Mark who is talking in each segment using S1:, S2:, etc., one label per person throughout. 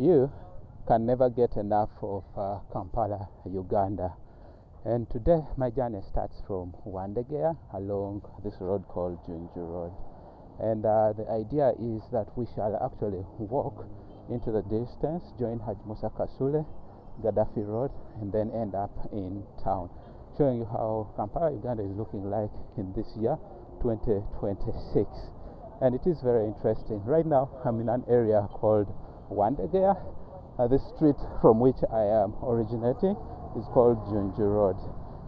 S1: You can never get enough of Kampala, Uganda. And today my journey starts from Wandegea along this road called Junju Road. And the idea is that we shall actually walk into the distance, join Haji Musa Kasule, Gaddafi Road, and then end up in town, showing you how Kampala, Uganda is looking like in this year, 2026. And it is very interesting. Right now I'm in an area called Wandegea. The street from which I am originating is called Junju Road,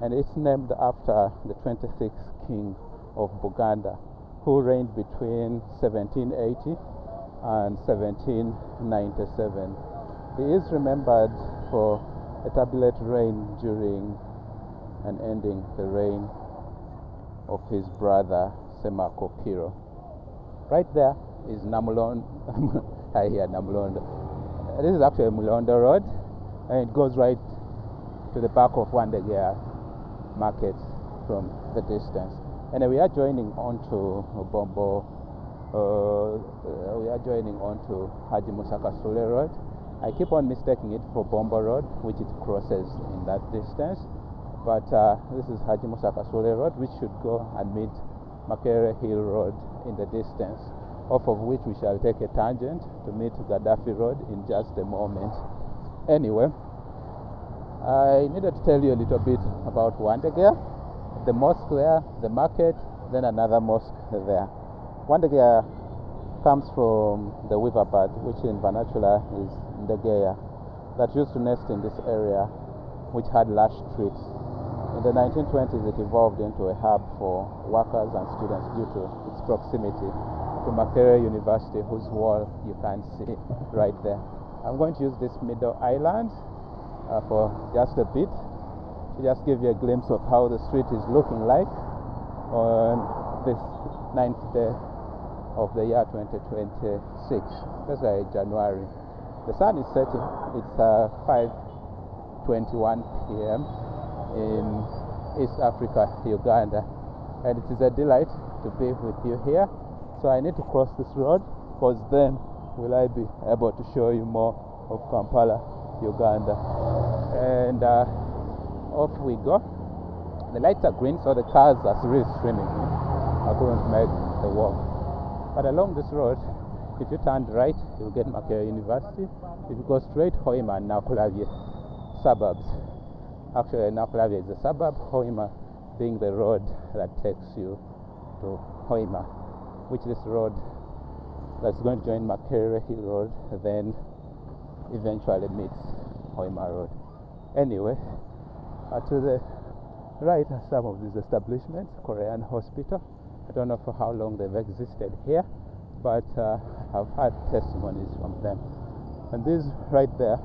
S1: and it's named after the 26th king of Buganda, who reigned between 1780 and 1797. He is remembered for a turbulent reign during and ending the reign of his brother Semako Kiro. Right there is Namulondo. I hear Namulondo. This is actually Mulondo Road, and it goes right to the back of Wandegea Market from the distance. And we are joining onto Bombo. We are joining onto Haji Musa Kasule Road. I keep on mistaking it for Bombo Road, which it crosses in that distance. But this is Haji Musa Kasule Road, which should go and meet Makerere Hill Road in the distance, off of which we shall take a tangent to meet Gaddafi Road in just a moment. Anyway, I needed to tell you a little bit about Wandegea, the mosque there, the market, then another mosque there. Wandegea comes from the weaver bird, which in vernacular is Ndegeya, that used to nest in this area, which had lush trees. In the 1920s, it evolved into a hub for workers and students due to its proximity to Makerere University, whose wall you can see right there. I'm going to use this middle island for just a bit to just give you a glimpse of how the street is looking like on this 9th day of the year 2026, especially January. The sun is setting. It's 5:21 p.m. in East Africa, Uganda, and it is a delight to be with you here. So I need to cross this road, because then will I be able to show you more of Kampala, Uganda. And off we go. The lights are green, so the cars are really streaming. I couldn't make the walk. But along this road, if you turn right, you'll get Makerere University. If you go straight, Hoima and Nakulavye suburbs. Actually, Nakulavye is a suburb, Hoima being the road that takes you to Hoima, which this road that's going to join Makerere Hill Road, then eventually meets Hoima Road. Anyway, to the right are some of these establishments. Korean Hospital. I don't know for how long they've existed here, but I've had testimonies from them. And these right there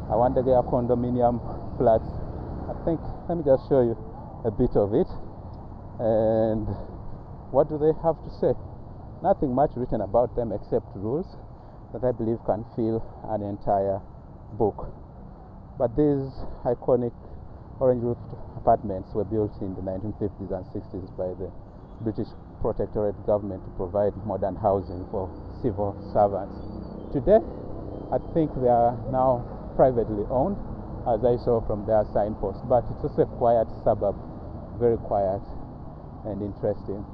S1: are Wandegea condominium flats. I think, let me just show you a bit of it. And what do they have to say? Nothing much written about them except rules that I believe can fill an entire book. But these iconic orange roofed apartments were built in the 1950s and 60s by the British Protectorate government to provide modern housing for civil servants. Today, I think they are now privately owned, as I saw from their signpost, but it's also a quiet suburb, very quiet and interesting.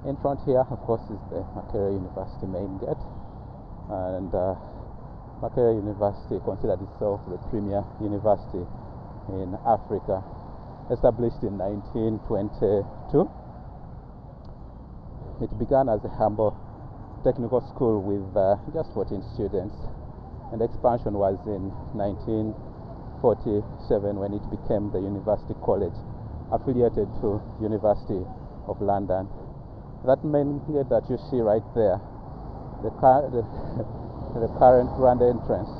S1: In front here, of course, is the Makerere University main gate, and Makerere University considered itself the premier university in Africa, established in 1922. It began as a humble technical school with just 14 students, and expansion was in 1947 when it became the University College, affiliated to University of London. That main gate that you see right there, the current grand entrance,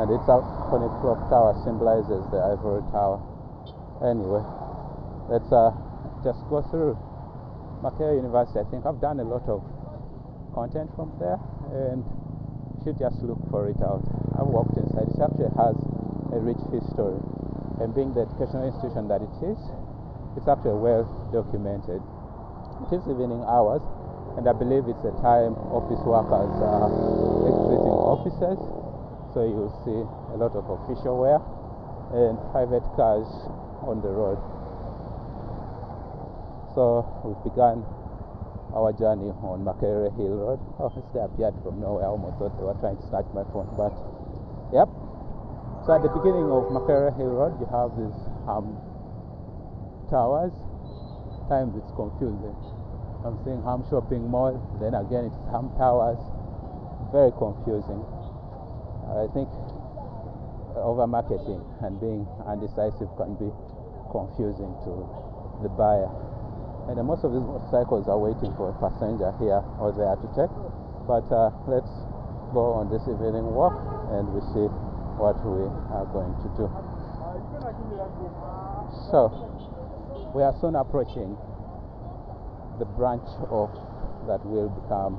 S1: and its iconic clock tower symbolizes the ivory tower. Anyway, let's just go through Makerere University. I think I've done a lot of content from there, and you should just look for it out. I've walked inside. It actually has a rich history, and being the educational institution that it is, it's actually well documented. It is evening hours, and I believe it's the time office workers are exiting offices offices, so you'll see a lot of official wear and private cars on the road. So we've begun our journey on Makerere Hill Road. Oh, this guy appeared from nowhere. I almost thought they were trying to snatch my phone, but yep. So at the beginning of Makerere Hill Road, you have these towers. At times it's confusing. I'm seeing Ham Shopping Mall, then again it's Ham Towers. Very confusing. I think over marketing and being undecisive can be confusing to the buyer. And most of these motorcycles are waiting for a passenger here or there to take. But let's go on this evening walk and we see what we are going to do. So we are soon approaching the branch of that will become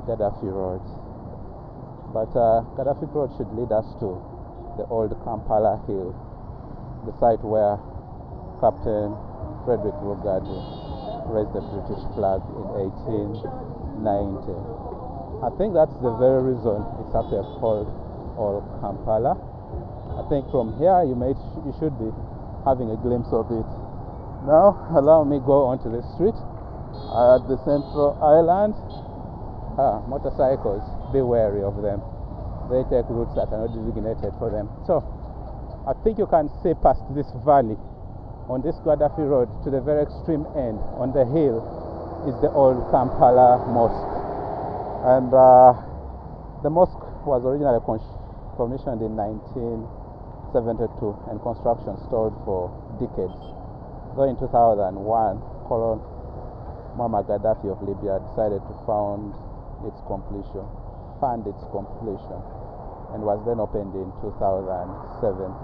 S1: Gaddafi Road. But Gaddafi Road should lead us to the old Kampala Hill, the site where Captain Frederick Lugard raised the British flag in 1890. I think that's the very reason it's actually called Old Kampala. I think from here you should be having a glimpse of it. Now allow me go onto the street at the Central Island. Motorcycles, be wary of them. They take routes that are not designated for them. So I think you can see past this valley on this Gaddafi Road to the very extreme end on the hill is the old Kampala Mosque. And the mosque was originally commissioned in 1972 and construction stalled for decades. Though in 2001, Colonel Muammar Gaddafi of Libya decided to fund its completion, and was then opened in 2007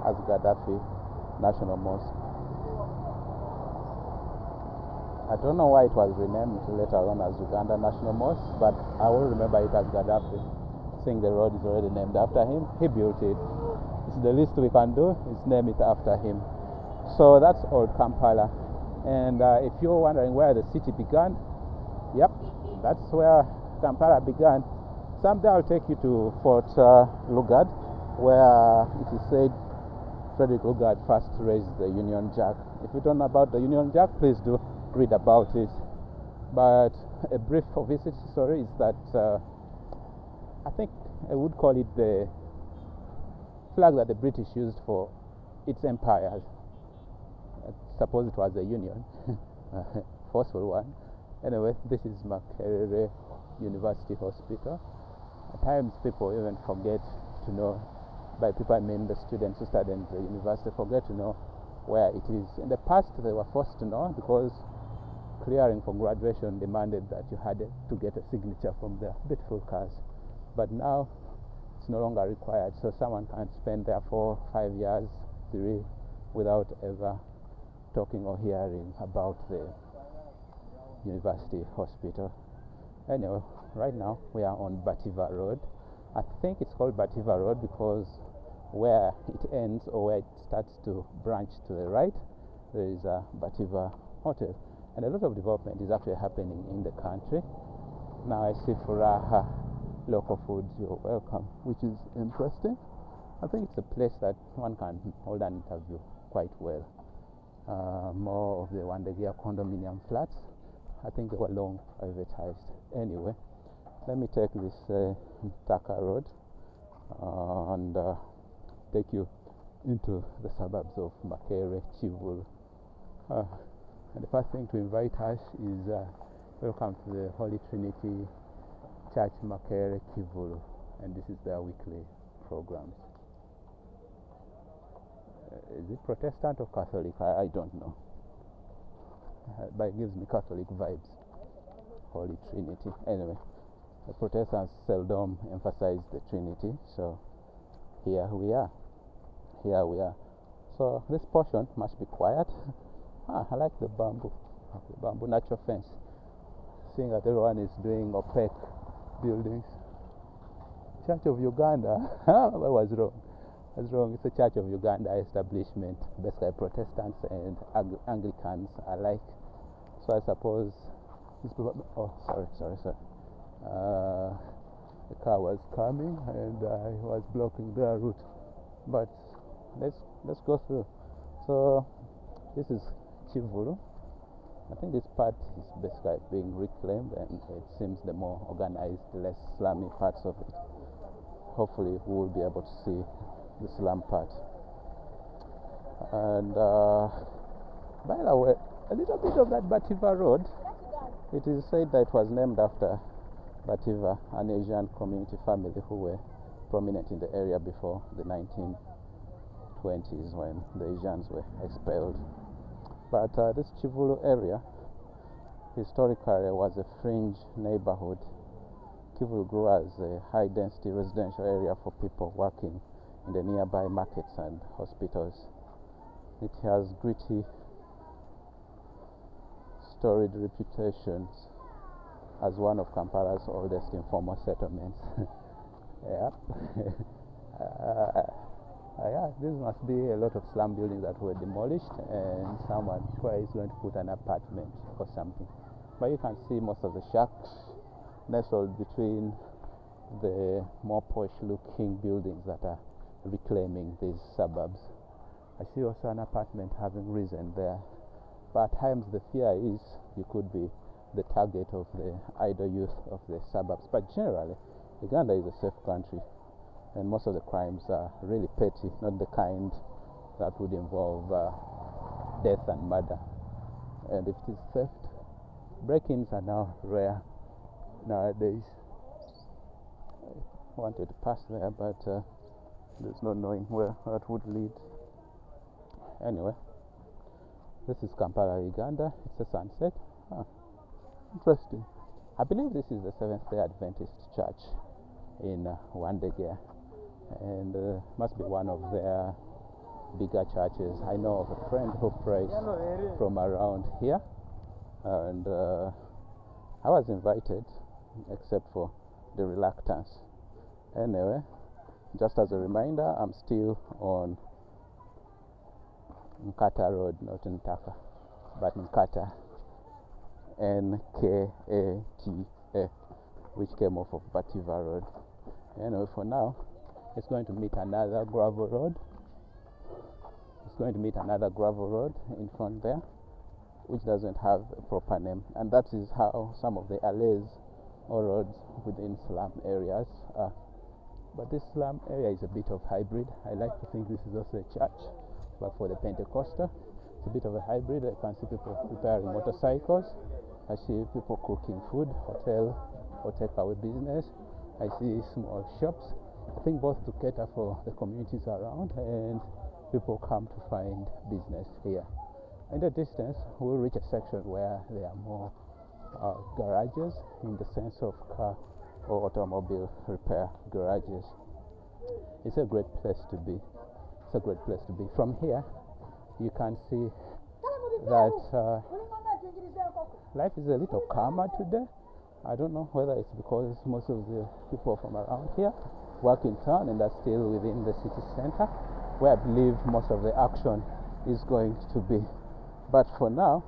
S1: as Gaddafi National Mosque. I don't know why it was renamed later on as Uganda National Mosque, but I will remember it as Gaddafi, seeing the road is already named after him. He built it. It's the least we can do is name it after him. So that's old Kampala. And if you're wondering where the city began, yep, that's where Kampala began. Someday I'll take you to Fort Lugard, where it is said Frederick Lugard first raised the Union Jack. If you don't know about the Union Jack, please do read about it. But a brief of its story is that I think I would call it the flag that the British used for its empires. I suppose it was a Union, forceful one. Anyway, this is Makerere University Hospital. At times people even forget to know, by people I mean the students who study in the university, forget to know where it is. In the past they were forced to know because clearing for graduation demanded that you had to get a signature from their beautiful cars. But now it's no longer required, so someone can spend there 4, 5 years, 3, without ever talking or hearing about the university hospital. Anyway, right now we are on Bativa Road. I think it's called Bativa Road because where it ends or where it starts to branch to the right, there is a Bativa Hotel. And a lot of development is actually happening in the country. Now I see Furaha local foods, you're welcome, which is interesting. I think it's a place that one can hold an interview quite well. More of the Wandegia condominium flats. I think they were long privatized. Anyway, let me take this Taka Road and take you into the suburbs of Makerere-Kivulu. And the first thing to invite us is welcome to the Holy Trinity Church Makerere-Kivulu, and this is their weekly programs. Is it Protestant or Catholic? I don't know, but it gives me Catholic vibes. Holy Trinity. Anyway, the Protestants seldom emphasize the Trinity, so here we are. So this portion must be quiet. I like the bamboo natural fence. Seeing that everyone is doing opaque buildings. Church of Uganda. I was wrong. It's a Church of Uganda establishment. Basically Protestants and Anglicans alike. So I suppose these people. Oh, sorry. the car was coming and I was blocking their route. But let's go through. So this is Kivulu. I think this part is basically being reclaimed, and it seems the more organized, less slummy parts of it. Hopefully we will be able to see the slum part. And by the way, a little bit of that Bativa Road, it is said that it was named after Bativa, an Asian community family who were prominent in the area before the 1920s when the Asians were expelled. But this Kivulu area historically was a fringe neighborhood. Kivulu grew as a high-density residential area for people working in the nearby markets and hospitals. It has gritty, storied reputations as one of Kampala's oldest informal settlements. Yeah. Yeah, this must be a lot of slum buildings that were demolished, and someone is going to put an apartment or something. But you can see most of the shacks nestled between the more posh looking buildings that are reclaiming these suburbs. I see also an apartment having risen there. But at times the fear is you could be the target of the idle youth of the suburbs. But generally, Uganda is a safe country, and most of the crimes are really petty, not the kind that would involve death and murder. And if it is theft, break-ins are now rare nowadays. I wanted to pass there, but there's no knowing where that would lead. Anyway, this is Kampala, Uganda. It's a sunset. Interesting. I believe this is the Seventh-day Adventist church in Wandegea, and must be one of their bigger churches. I know of a friend who prays from around here, and I was invited, except for the reluctance. Anyway, just as a reminder, I'm still on Nkata Road, not Ntaka, but Nkata, Nkata, which came off of Bativa Road. Anyway, for now, it's going to meet another gravel road. It's going to meet another gravel road in front there, which doesn't have a proper name. And that is how some of the alleys or roads within slum areas are. But this slum area is a bit of hybrid. I like to think this is also a church, but for the Pentecostal. It's a bit of a hybrid. I can see people repairing motorcycles. I see people cooking food, hotel or takeaway business. I see small shops. I think both to cater for the communities around, and people come to find business here. In the distance, we'll reach a section where there are more garages, in the sense of car or automobile repair garages. It's a great place to be. It's a great place to be. From here, you can see that life is a little calmer today. I don't know whether it's because most of the people from around here work in town and are still within the city center, where I believe most of the action is going to be. But for now,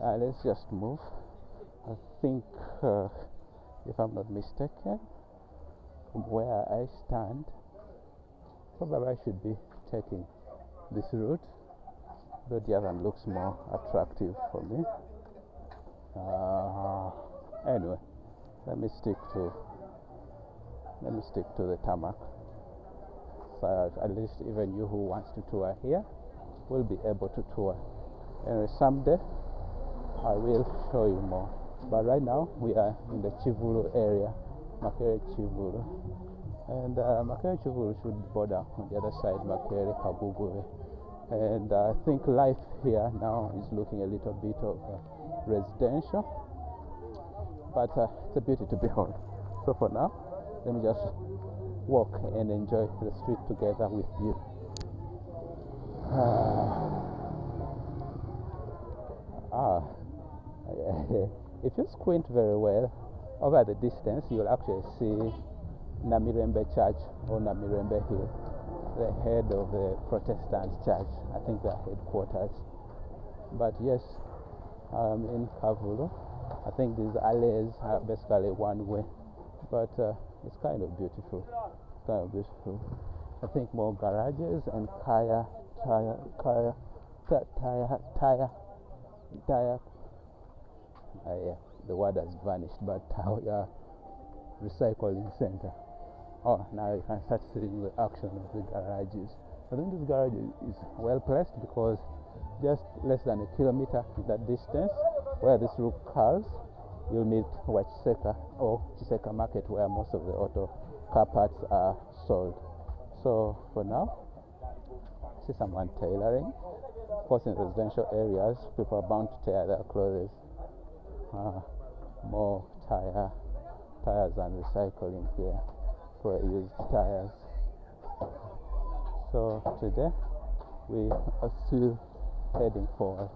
S1: let's just move. I think, if I'm not mistaken, from where I stand, probably I should be taking this route, though the other one looks more attractive for me. Anyway, let me stick to the tarmac, so at least even you who wants to tour here will be able to tour. Anyway, someday I will show you more, but right now we are in the Kivulu area, makerere-kivulu, and makerere-kivulu should border on the other side, makerere-kivulu, and I think life here now is looking a little bit of residential, but it's a beauty to behold. So for now, let me just walk and enjoy the street together with you. If you squint very well over the distance, you'll actually see Namirembe Church or Namirembe Hill, the head of the Protestant church. I think their headquarters. But yes, in Kavulu, I think these alleys are basically one way, but It's kind of beautiful. Kind of beautiful. I think more garages and tire. Yeah, the word has vanished, but yeah, recycling center. Oh, now you can start seeing the action of the garages. I think this garage is well placed because just less than a kilometer in that distance, where this route curves, you'll meet Wachiseka or Chiseka Market, where most of the auto car parts are sold. So for now, see someone tailoring. Of course, in residential areas, people are bound to tear their clothes. More tires and recycling here for used tires. So today we are still heading forward.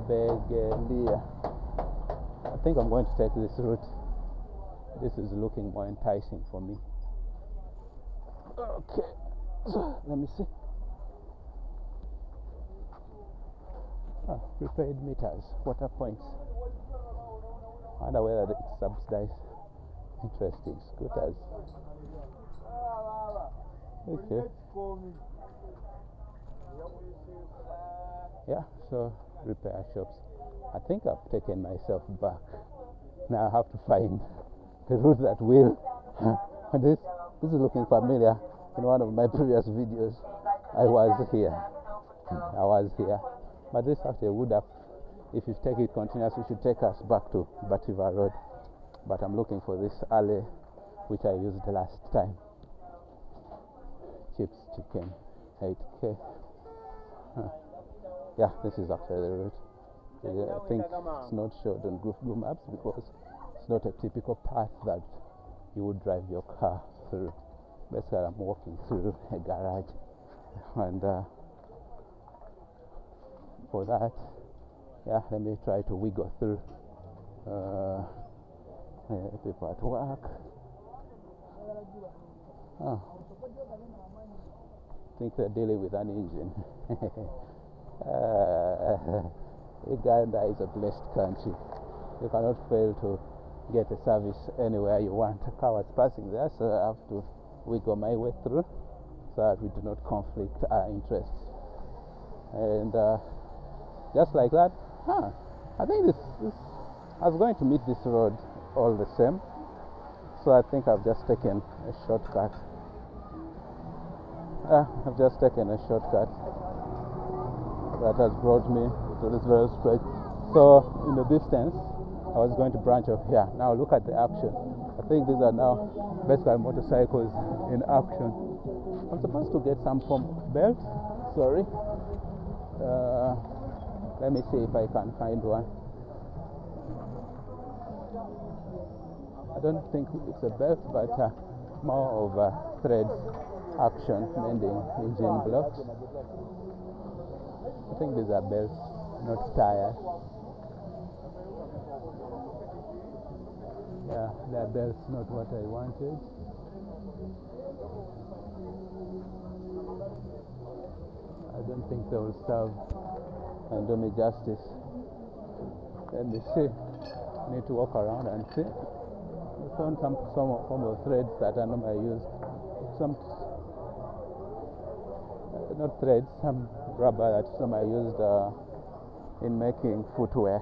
S1: Begelia. I think I'm going to take this route. This is looking more enticing for me. Okay, so let me see. Prepaid meters, water points. I wonder whether it's subsidized. Interesting. Scooters. Okay. Yeah, so repair shops. I think I've taken myself back. Now I have to find the route that will. This is looking familiar. In one of my previous videos, I was here. But this actually would have, if you take it continuously, should take us back to Bativa Road. But I'm looking for this alley which I used the last time. Chips chicken, 8K. Yeah, this is actually the route. I think it's not showed on Google Maps because it's not a typical path that you would drive your car through. Basically, I'm walking through a garage, and for that, yeah, let me try to wiggle through. People at work. I think they're dealing with an engine. Uganda is a blessed country. You cannot fail to get a service anywhere you want. A car was passing there, so I have to wiggle my way through so that we do not conflict our interests. And just like that, I think this I was going to meet this road all the same, so I think I've just taken a shortcut. I've just taken a shortcut that has brought me to this very stretch. So in the distance, I was going to branch off here. Now look at the action. I think these are now basically motorcycles in action. I'm supposed to get some form of belt. Sorry. Let me see if I can find one. I don't think it's a belt, but more of threads action, mending engine blocks. I think these are belts, not tires. Yeah, they're belts, not what I wanted. I don't think they will serve and do me justice. Let me see. I need to walk around and see. I found some form of threads that I normally use. Some not threads, some rubber that's normally used in making footwear.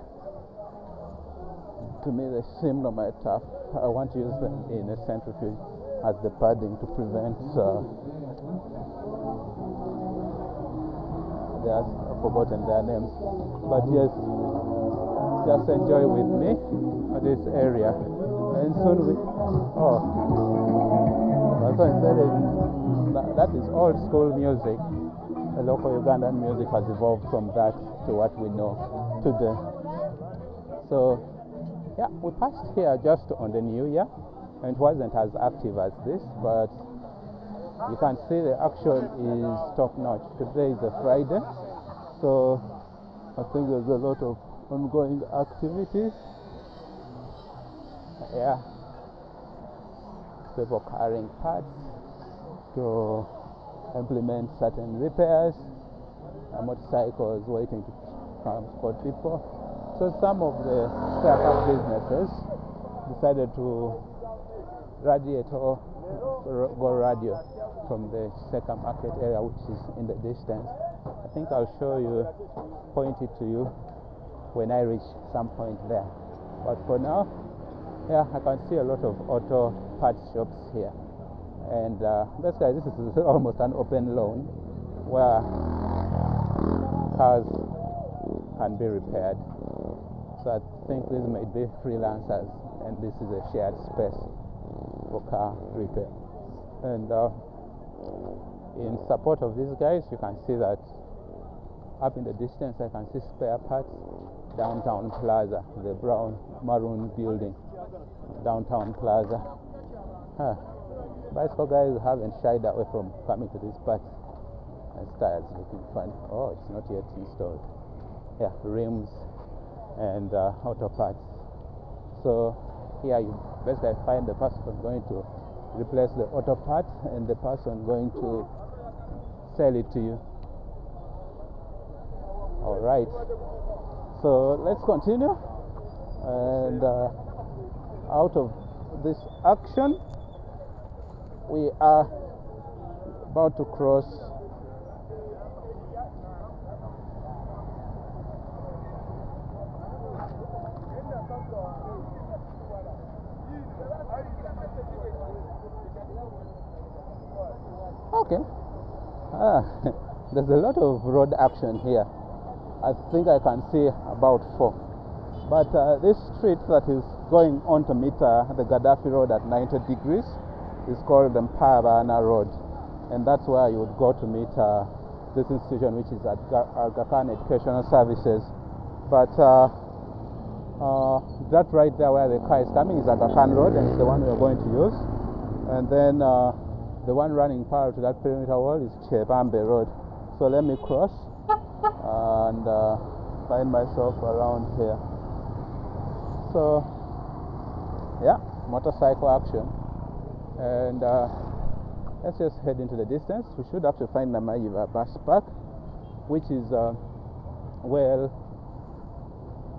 S1: To me, they seem normally tough. I want to use them in a centrifuge as the padding to prevent. I've forgotten their names, but yes, just enjoy with me this area, and soon we. So instead that is old school music. The local Ugandan music has evolved from that to what we know today. So yeah, we passed here just on the New Year, and it wasn't as active as this, but you can see the action is top notch. Today is a Friday, so I think there's a lot of ongoing activities. Yeah, people carrying parts to implement certain repairs, motorcycles waiting to transport people. So some of the spare part businesses decided to radiate or go radio from the Chiseka market area, which is in the distance. I think I'll show you, point it to you when I reach some point there. But for now, yeah, I can see a lot of auto parts shops here. And basically this is almost an open lawn where cars can be repaired. So I think these may be freelancers, and this is a shared space for car repair. And in support of these guys, you can see that up in the distance I can see spare parts, downtown plaza, the brown maroon building, downtown plaza. Bicycle guys haven't shied away from coming to these parts. And tires looking fun. Oh, it's not yet installed. Yeah, rims and auto parts. So here you basically find the person going to replace the auto part and the person going to sell it to you. All right, so let's continue. And out of this action, we are about to cross okay. There's a lot of road action here. I think I can see about 4. But this street that is going on to meet the Gaddafi Road at 90 degrees is called the Mpabana Road, and that's where you would go to meet this institution, which is at Uganda Kampala Educational Services. But that right there where the car is coming is Uganda Kampala Road, and it's the one we are going to use. And then the one running parallel to that perimeter wall is Chebambe Road. So let me cross and find myself around here. So yeah, motorcycle action. And let's just head into the distance. We should have to find the Maiva bus park, which is well,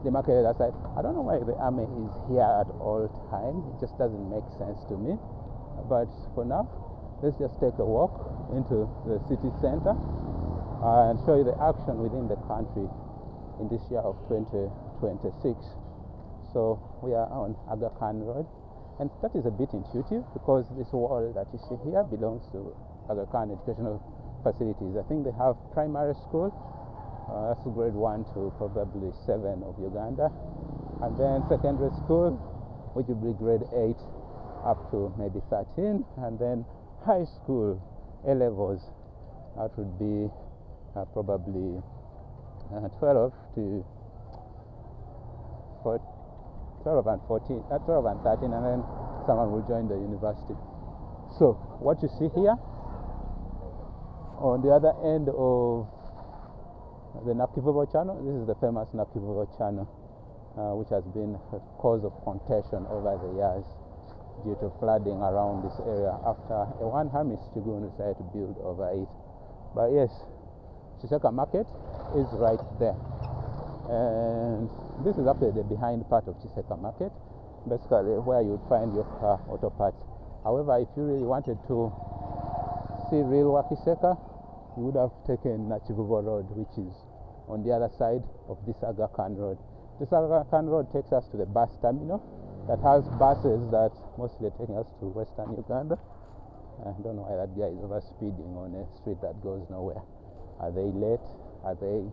S1: the market side. I don't know why the army is here at all time. It just doesn't make sense to me. But for now, let's just take a walk into the city center and show you the action within the country in this year of 2026. So we are on Aga Khan Road, and that is a bit intuitive because this wall that you see here belongs to Aga Khan Educational Facilities. I think they have primary school, that's grade 1 to probably 7 of Uganda, and then secondary school, which will be grade 8 up to maybe 13, and then high school, A levels, that would be probably 12 to 12 and 14, 12 and 13, and then someone will join the university. So what you see here on the other end of the Nakivubo channel, this is the famous Nakivubo channel, which has been a cause of contention over the years due to flooding around this area after a one Hamis Chigun decided to build over it. But yes, Chiseka market is right there, and this is actually the behind part of Chiseka market, basically where you would find your car auto parts. However, if you really wanted to see real Chiseka, you would have taken Nachivubo Road, which is on the other side of this Aga Khan Road. This Aga Khan Road takes us to the bus terminal that has buses that mostly taking us to Western Uganda. I don't know why that guy is over speeding on a street that goes nowhere. Are they late? Are they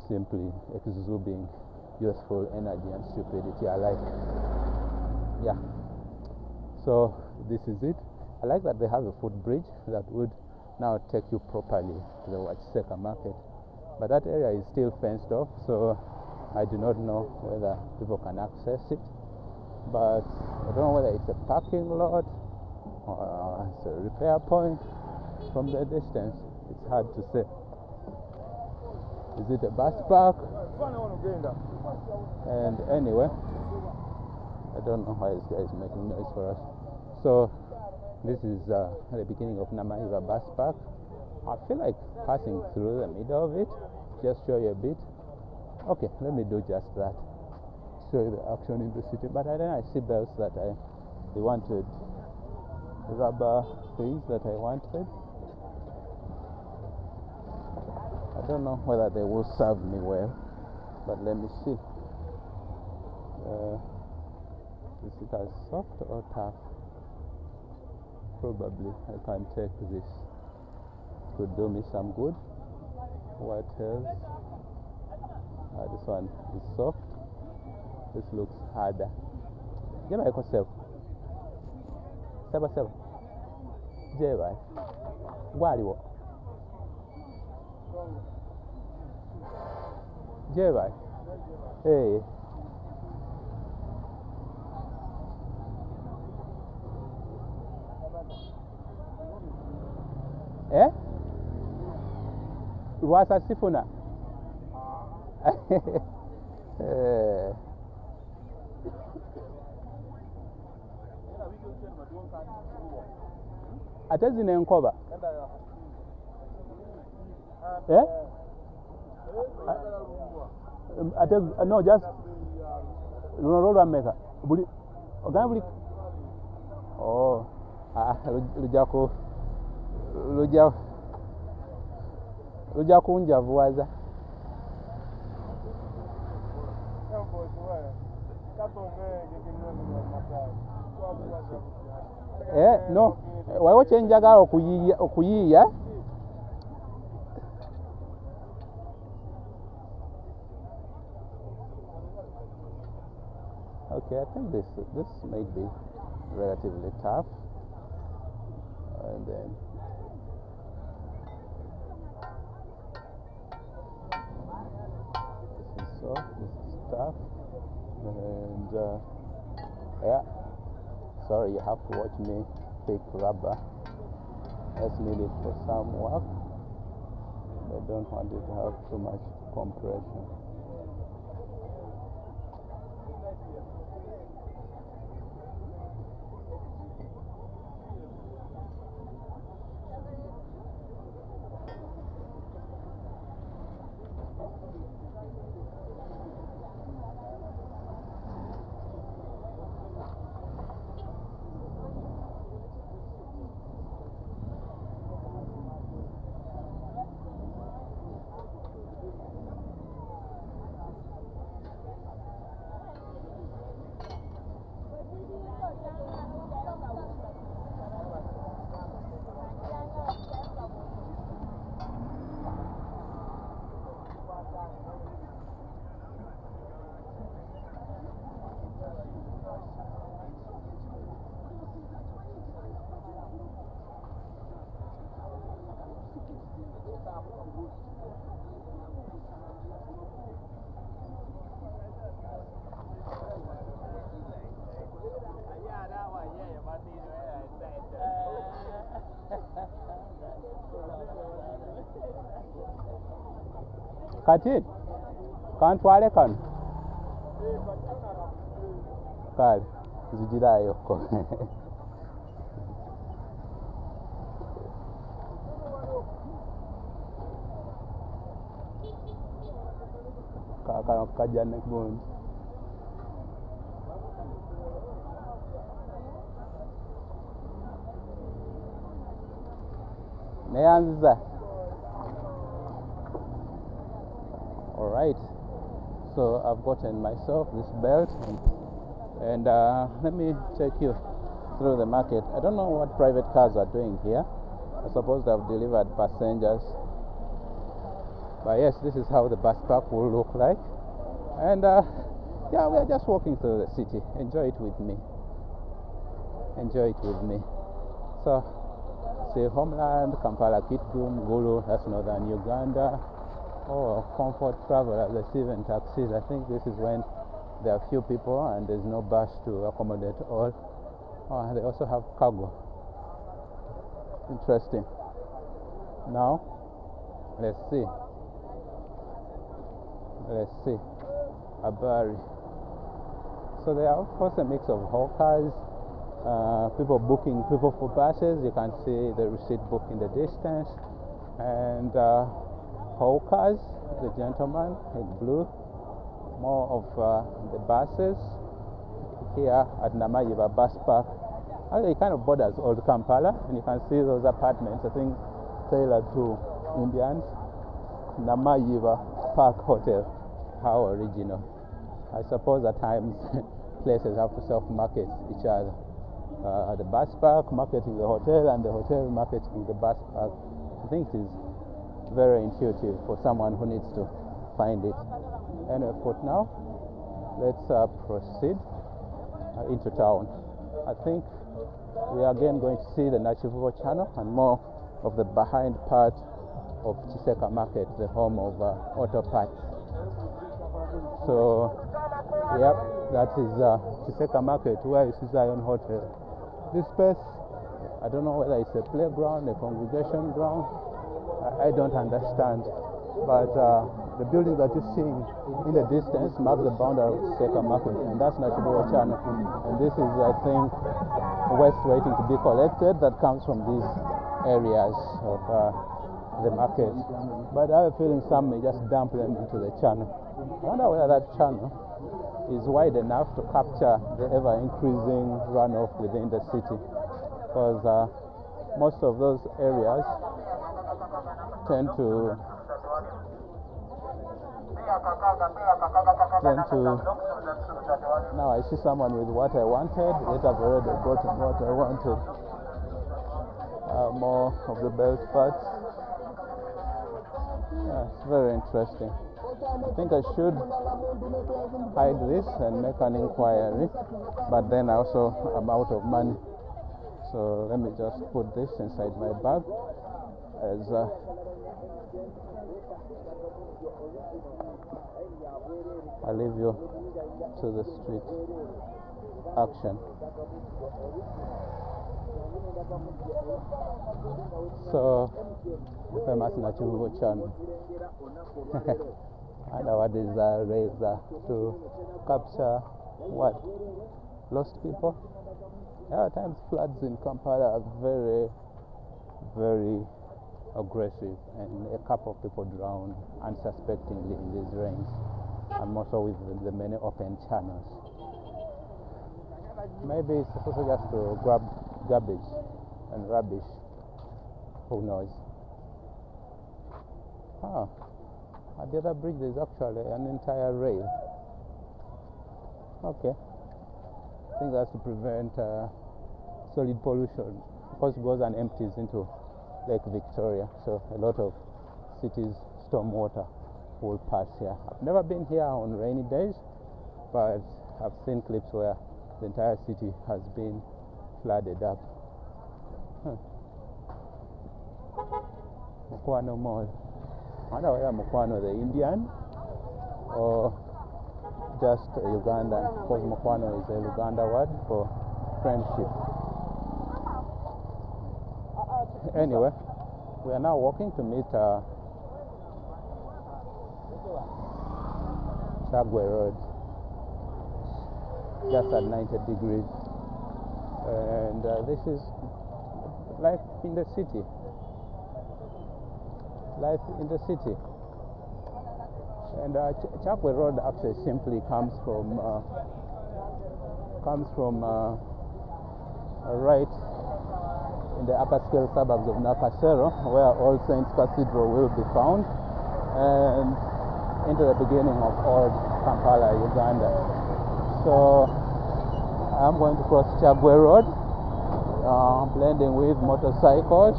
S1: simply exuding youthful energy and stupidity alike? Yeah. So this is it. I like that they have a footbridge that would now take you properly to the Chiseka market. But that area is still fenced off, so I do not know whether people can access it. But I don't know whether it's a parking lot or it's a repair point. From the distance, it's hard to say. Is it a bus park? And anyway, I don't know why this guy is making noise for us. So this is the beginning of Namaiva bus park. I feel like passing through the middle of it, just show you a bit. Okay, let me do just that. Show you the action in the city. But then I see belts that they wanted, rubber things that I wanted. I don't know whether they will serve me well, but let me see. Is it as soft or tough? Probably I can take this. Could do me some good. What else? This one is soft. This looks harder. Jeba iko sebo. Sebo. Jeba. Gwaliwo. Jeba. Hey. Eh? Rwasa sifuna. Ate zino enkoba. Eh? Ate no just no lwameka. Buli ogana buli. Oh. Lujja kunjavuwaza. No, waliwo kye njagala okuyiiya. Okay, I think this may be relatively tough. And then this is soft, this is tough. And yeah, sorry, you have to watch me pick rubber. That's needed for some work. I don't want it to have too much compression. Kati kantwale kano kale nzigirayoko. Kakano kajja ne gundi. Neyanziza. All right, so I've gotten myself this belt, and let me take you through the market. I don't know what private cars are doing here. I suppose they've delivered passengers, but yes, this is how the bus park will look like. And yeah, we are just walking through the city. Enjoy it with me. So see Homeland, Kampala, Gulu, that's northern Uganda. Oh, comfort travelers, I see even taxis. I think this is when there are few people and there's no bus to accommodate all. Oh, they also have cargo. Interesting. Now, let's see. Abari. So there are of course a mix of hawkers, people booking people for buses. You can see the receipt book in the distance, and hawkers, the gentleman in blue, more of the buses here at Namayiva bus park. Actually, it kind of borders Old Kampala, and you can see those apartments, I think tailored to Indians. Namayiva Park Hotel, how original. I suppose at times places have to self-market each other. The bus park marketing the hotel, and the hotel marketing the bus park. I think it is very intuitive for someone who needs to find it. Anyway, for now, let's proceed into town. I think we are again going to see the Nachivubo channel and more of the behind part of Chiseka Market, the home of auto parts. So, yep, that is Chiseka Market, where you see Zion Hotel. This space, I don't know whether it's a playground, a congregation ground, I don't understand. But the building that you're seeing in the distance marks the boundary of Chiseka Market, and that's Nachivubo channel. And this is, I think, waste waiting to be collected that comes from these areas of the market. But I have a feeling some may just dump them into the channel. I wonder whether that channel is wide enough to capture the ever-increasing runoff within the city, because most of those areas tend to now I see someone with what I wanted, yet I've already gotten what I wanted. More of the belt parts. Yeah, it's very interesting. I think I should hide this and make an inquiry, but then also I'm out of money. So let me just put this inside my bag as I leave you to the street action. So, the famous Nachivubo channel. I know what is raised to capture what? Lost people? Yeah, at times floods in Kampala are very, very aggressive, and a couple of people drown unsuspectingly in these rains, and also with the many open channels. Maybe it's also just to grab garbage and rubbish. Who knows? At the other bridge there's actually an entire rail. Okay. I think that's to prevent solid pollution, because it goes and empties into Lake Victoria. So a lot of cities' stormwater will pass here. I've never been here on rainy days, but I've seen clips where the entire city has been flooded up. Mukwano Mall. I wonder whether Mukwano the Indian or just Uganda, because Mukwano is a Uganda word for friendship. Anyway, we are now walking to meet Chagwe Road, just at 90 degrees, and this is life in the city. Life in the city. And Chagwe Road actually simply comes from right in the upper scale suburbs of Nakasero, where All Saints Cathedral will be found, and into the beginning of Old Kampala, Uganda. So I'm going to cross Chagwe Road, blending with motorcycles,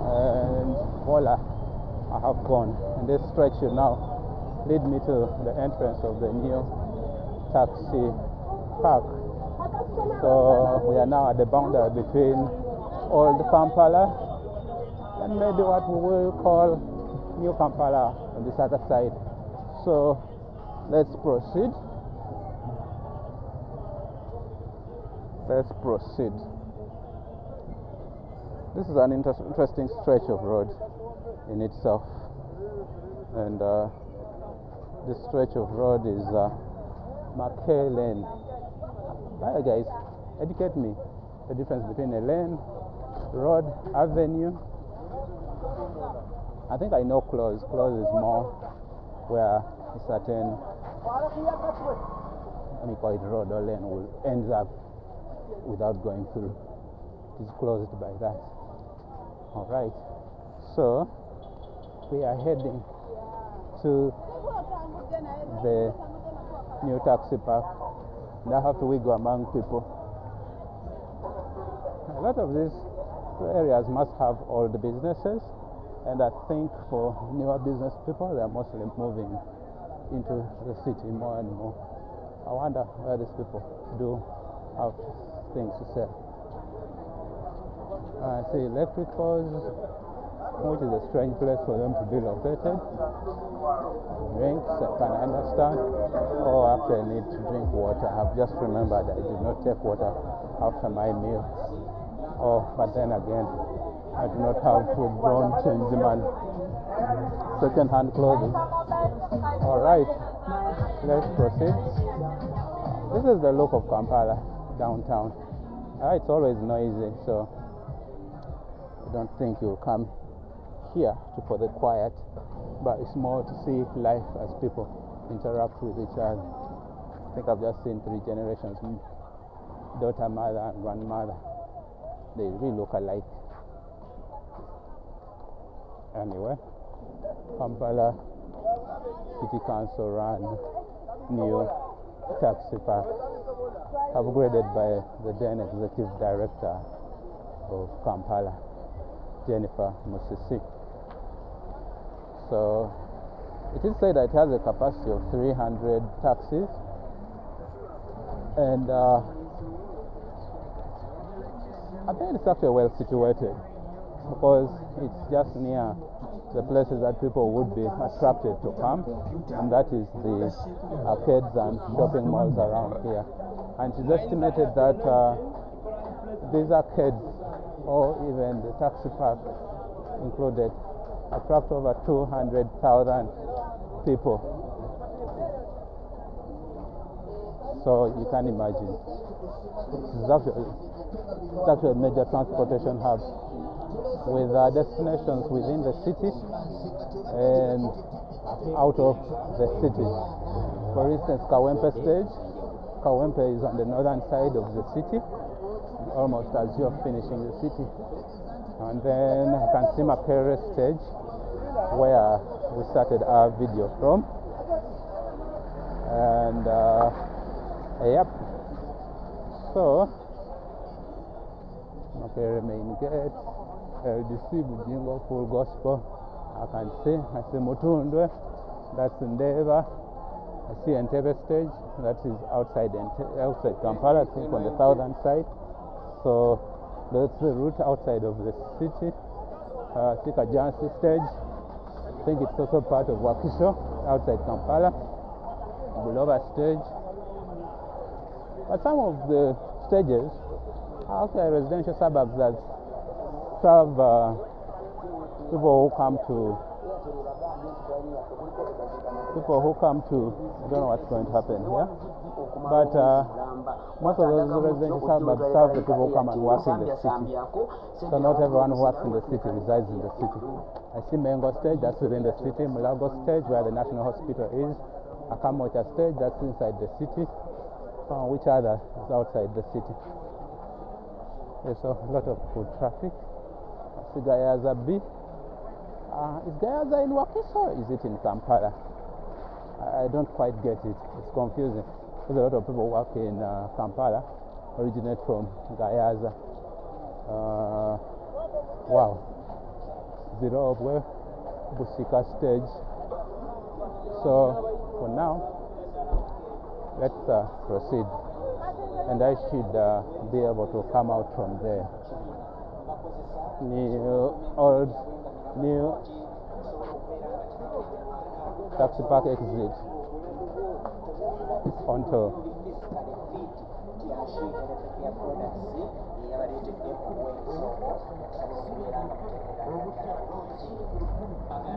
S1: and voila, I have gone. And this stretch should now lead me to the entrance of the new taxi park. So we are now at the boundary between Old Kampala and maybe what we will call New Kampala on this other side. So let's proceed. Let's proceed. This is an interesting stretch of road in itself, and this stretch of road is Makerere lane. Hi guys, educate me the difference between a lane, road, avenue. I think I know close. Close is more where a certain let me call it road or lane, will end up without going through. It is closed by that. Alright, so we are heading to the new taxi park, and I have to wiggle among people. A lot of these areas must have old businesses, and I think for newer business people, they are mostly moving into the city more and more. I wonder where these people do have things to sell. I see electricals, which is a strange place for them to be located. Drinks, I can understand. Oh, actually I need to drink water. I've just remembered I did not take water after my meal. Oh, but then again, I do not have full-grown changeman second-hand clothing. Alright, let's proceed. This is the look of Kampala downtown. It's always noisy, so I don't think you'll come here for the quiet, but it's more to see life as people interact with each other. I think I've just seen 3 generations, daughter, mother, and grandmother. They really look alike. Anyway, Kampala City Council run new taxi park, upgraded by the then Executive Director of Kampala, Jennifer Musisi. So it is said that it has a capacity of 300 taxis, and I think it's actually well situated because it's just near the places that people would be attracted to come, and that is the arcades and shopping malls around here. And it is estimated that these arcades, or even the taxi park included, attract over 200,000 people. So you can imagine. It's actually a major transportation hub with destinations within the city and out of the city. For instance, Kawempe stage. Kawempe is on the northern side of the city, almost as you're finishing the city. And then you can see Makerere stage, where we started our video from. And yep. So Makerere main gate, LDC Bujingo Full Gospel. I see Mutundwe, that's Ndeva. I see Entebbe stage, that is outside Kampala, I think on the southern side. So that's the route outside of the city. Sikajansi stage, I think it's also part of Wakiso, outside Kampala. Bulova stage. But some of the stages are actually residential suburbs that serve people who come to, I don't know what's going to happen here, but most of those residential suburbs serve the people who come and work in the city. So not everyone who works in the city resides in the city. I see Mengo stage, that's within the city. Mulago stage, where the National Hospital is. Akamocha stage, that's inside the city. Which other is outside the city? There's a lot of food traffic. I see Gayaza B. Is Gayaza in Wakiso or is it in Kampala? I don't quite get it. It's confusing. There's a lot of people who work in Kampala, originate from Gayaza. Wow. Zero of where Busika stage. So for now, let's proceed, and I should be able to come out from there. New taxi park exit onto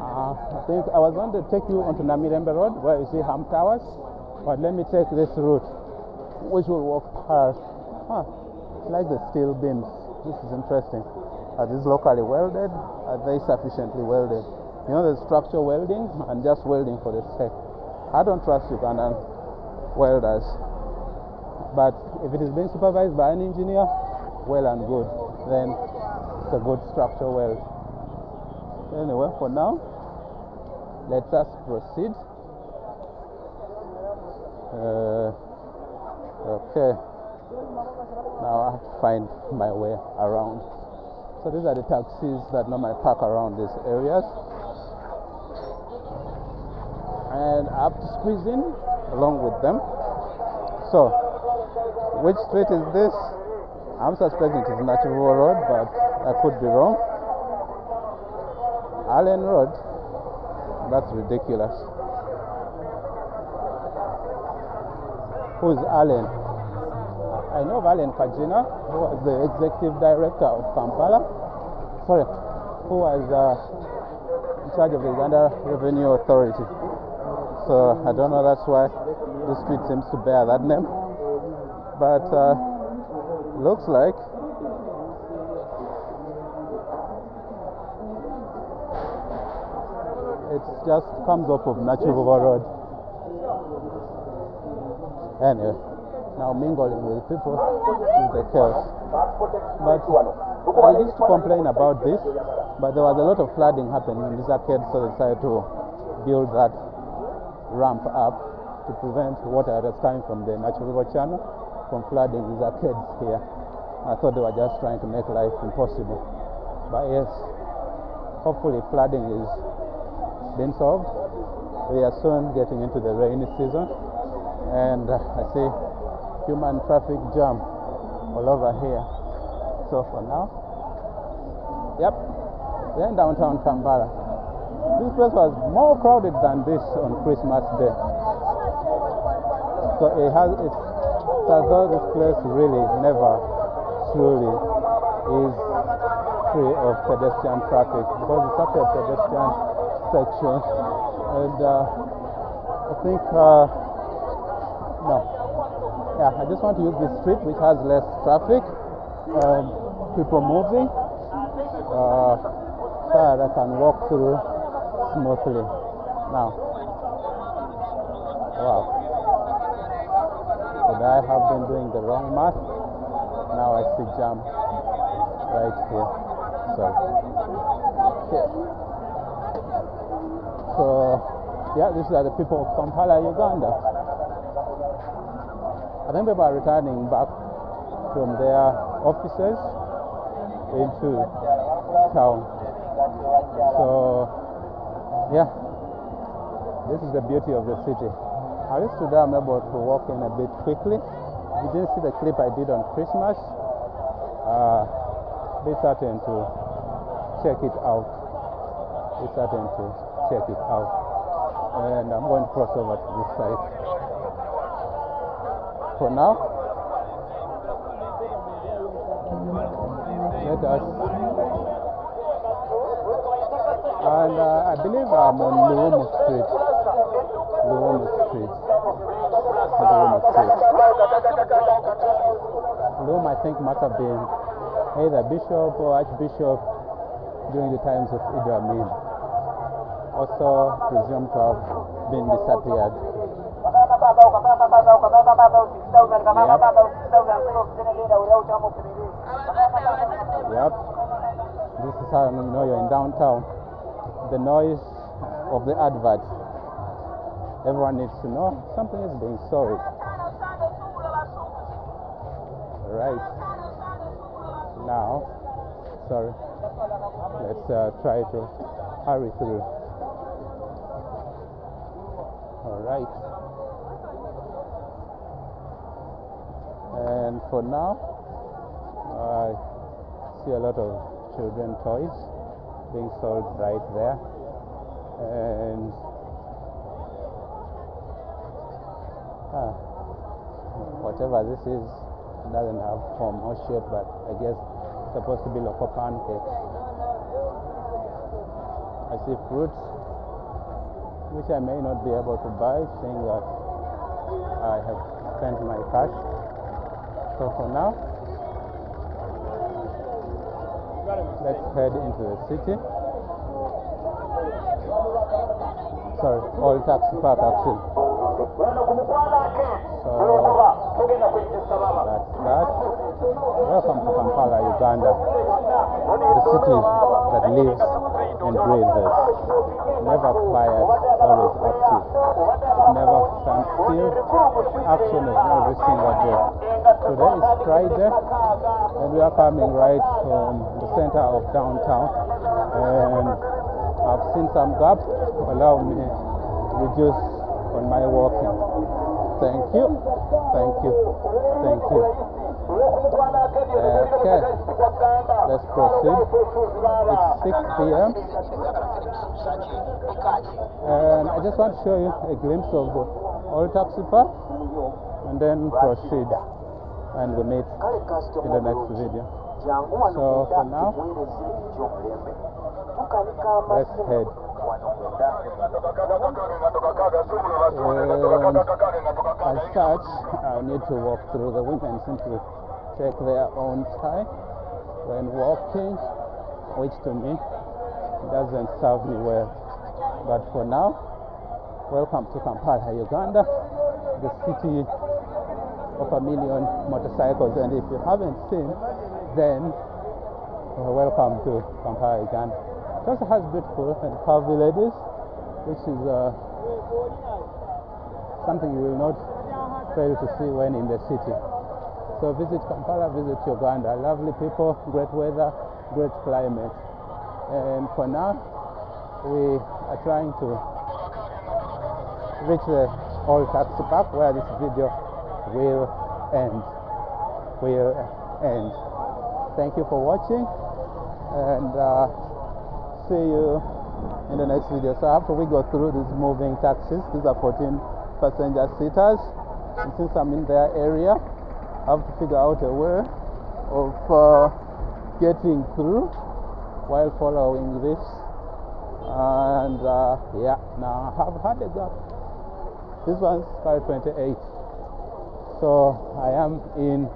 S1: I think I was going to take you onto Namirembe Road, where you see Ham Towers, but let me take this route, which will walk past. Like the steel beams. This is interesting. Are these locally welded? Are they sufficiently welded? You know, there's structural welding and just welding for the sake. I don't trust Ugandan welders, but if it is being supervised by an engineer, well and good, then it's a good structure weld. Anyway, for now, let us proceed. Okay, now I have to find my way around. So these are the taxis that normally park around these areas, and I have to squeeze in along with them. So, which street is this? I'm suspecting it is Natural Road, but I could be wrong. Allen Road? That's ridiculous. Who's Allen? I know of Allen Kajina, who was the executive director of Kampala. Sorry, who was in charge of the Uganda Revenue Authority. So I don't know, that's why the street seems to bear that name. But looks like it just comes off of Natural Road. Anyway, now mingling with people is the chaos. But I used to complain about this, but there was a lot of flooding happening in this arcade, so they decided to build that ramp up to prevent water that is coming from the Natural River channel from flooding these arcades here. I thought they were just trying to make life impossible. But yes, hopefully flooding is being solved. We are soon getting into the rainy season, and I see human traffic jam all over here. So for now, yep, we're in downtown Kampala. This place was more crowded than this on Christmas Day. So it's as though this place really never truly is free of pedestrian traffic, because it's such a pedestrian section. And I think I just want to use this street which has less traffic, people moving, so that I can walk through smoothly. Now, wow, could I have been doing the wrong math? Now I see jam right here. Okay. So yeah, these are the people of Kampala, Uganda. I think people are returning back from their offices into town. So yeah, this is the beauty of the city. At least today I'm able to walk in a bit quickly. If you didn't see the clip I did on Christmas, be certain to check it out. And I'm going to cross over to this side. For now, let us, and I believe I'm on Luomo Street. Luomo, I think, must have been either bishop or archbishop during the times of Idi Amin. Also presumed to have been disappeared. Yep. This is how you know you're in downtown. The noise of the advert. Everyone needs to know something is being sold. Right. Now, sorry. Let's try to hurry through. All right. And for now, I see a lot of children toys being sold right there, and whatever this is doesn't have form or shape, but I guess it's supposed to be local pancakes. I see fruits which I may not be able to buy, seeing that I have spent my cash. So for now, let's head into the city. Sorry, Old Taxi Park actually. that. Welcome to Kampala, Uganda, the city that lives and breathes. Never quiet, always active. Never stands still. Action is every single day. Today is Friday, and we are coming right from the center of downtown. And I've seen some gaps. Allow me to reduce on my walking. Thank you. Thank you. Thank you. Okay, let's proceed. It's 6 p.m. and I just want to show you a glimpse of the old taxi park and then proceed, and we'll meet in the next video. So for now, let's head. And as such, I need to walk through. The women seem to take their own time when walking, which to me doesn't serve me well. But for now, welcome to Kampala, Uganda, the city of a million motorcycles. And if you haven't seen, then welcome to Kampala, Uganda. It also has beautiful and curvy ladies, which is something you will not fail to see when in the city. So visit Kampala, visit Uganda. Lovely people, great weather, great climate. And for now, we are trying to reach the old taxi park where this video will end. Thank you for watching, and see you in the next video. So after we go through these moving taxis, these are 14 passenger seaters, and since I'm in their area, I have to figure out a way of getting through while following this. And yeah, now I have had a gap. This one's 528. So I am in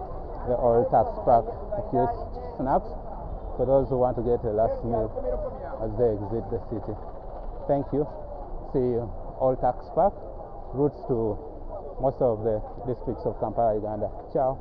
S1: the old tax park. Just snacks for those who want to get a last meal as they exit the city. Thank you. See you. Old tax park, routes to most of the districts of Kampala, Uganda. Ciao.